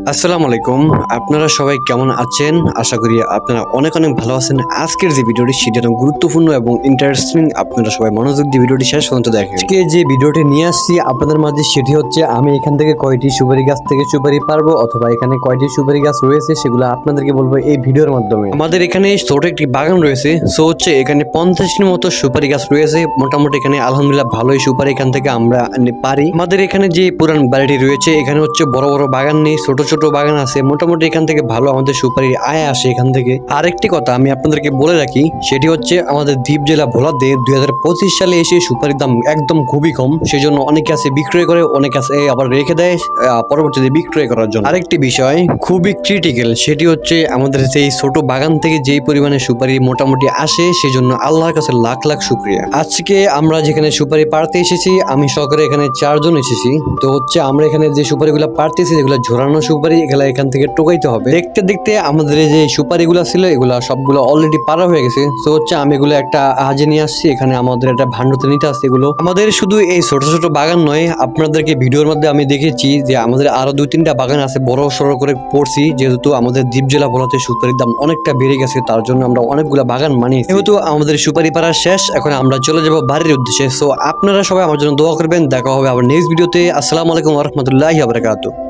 আসসালামু আলাইকুম। আপনারা সবাই কেমন আছেন? আশা করি আপনারা অনেক ভালো আছেন। আজকের যে ভিডিওটি সেটা গুরুত্বপূর্ণ এবং ইন্টারেস্টিং। আপনারা সবাই মনোযোগ দিয়ে ভিডিওটি শেষ পর্যন্ত দেখেন। আজকে যে ভিডিওটি নিয়ে আসছি আপনাদের মাঝে সেটি হচ্ছে আমি এখান থেকে কয়টি সুপারি গাছ থেকে সুপারি পারবো অথবা এখানে কয়টি সুপারি গাছ রয়েছে সেগুলো আপনাদেরকে বলবো এই ভিডিওর মাধ্যমে। আমাদের এখানে ছোট একটি বাগান রয়েছে। সো হচ্ছে এখানে 50টির মতো সুপারি গাছ রয়েছে। মোটামুটি এখানে আলহামদুলিল্লাহ ভালোই সুপারি এখান থেকে আমরা পারি। আমাদের এখানে যে পুরান বাড়িটি রয়েছে এখানে হচ্ছে বড় বড় বাগান নেই, ছোট ছোট বাগান আছে। মোটামুটি এখান থেকে ভালো আমাদের সুপারির আয় আসে এখান থেকে। আরেকটি কথা আমি আপনাদেরকে বলে রাখি, সেটি হচ্ছে আমাদের দ্বীপ জেলা ভোলাতে 2025 সালে এসে সুপারির দাম একদম খুবই কম। সেজন্য অনেকে আছে বিক্রয় করে, অনেকে আছে আবার রেখে দেয় পরবর্তীতে বিক্রয় করার জন্য। আরেকটি বিষয় খুবই ক্রিটিক্যাল, সেটি হচ্ছে আমাদের সেই ছোট বাগান থেকে যেই পরিমাণে সুপারি মোটামুটি আসে সেজন্য আল্লাহর কাছে লাখ লাখ শুকরিয়া। আজকে আমরা যেখানে সুপারি পাড়তে এসেছি, আমি সহকারে এখানে 4 জন এসেছি। তো হচ্ছে আমরা এখানে যে সুপারিগুলো পাড়তেছি যেগুলো ঝোরানো সুপারি, এগুলা এখান থেকে টোকাইতে হবে। দেখতে দেখতে আমাদের এই যে সুপারিগুলো ছিল এগুলা সবগুলো অলরেডি পাড়া হয়ে গেছে। তো হচ্ছে আমি এগুলো একটা আজে নিয়ে আসছি, এখানে আমাদের একটা ভান্ডতে নিতে আসছে এগুলো। আমাদের শুধু এই ছোট ছোট বাগান নয়, আপনাদেরকে ভিডিওর মধ্যে আমি দেখেছি যে আমাদের আরো 2-3টা বাগান আছে বড় সড়ো করে পড়ছি। যেহেতু আমাদের দ্বীপ জেলা ভোলাতে সুপারির দাম অনেকটা বেড়ে গেছে, তার জন্য আমরা অনেকগুলা বাগান মানিয়েছি। যেহেতু আমাদের সুপারি পাড়া শেষ, এখন আমরা চলে যাবো বাড়ির উদ্দেশ্যে। সো আপনারা সবাই আমার জন্য দোয়া করবেন। দেখা হবে আবার নেক্সট ভিডিওতে। আসসালামু আলাইকুম ওয়া রাহমাতুল্লাহি ওয়া বারাকাতুহু।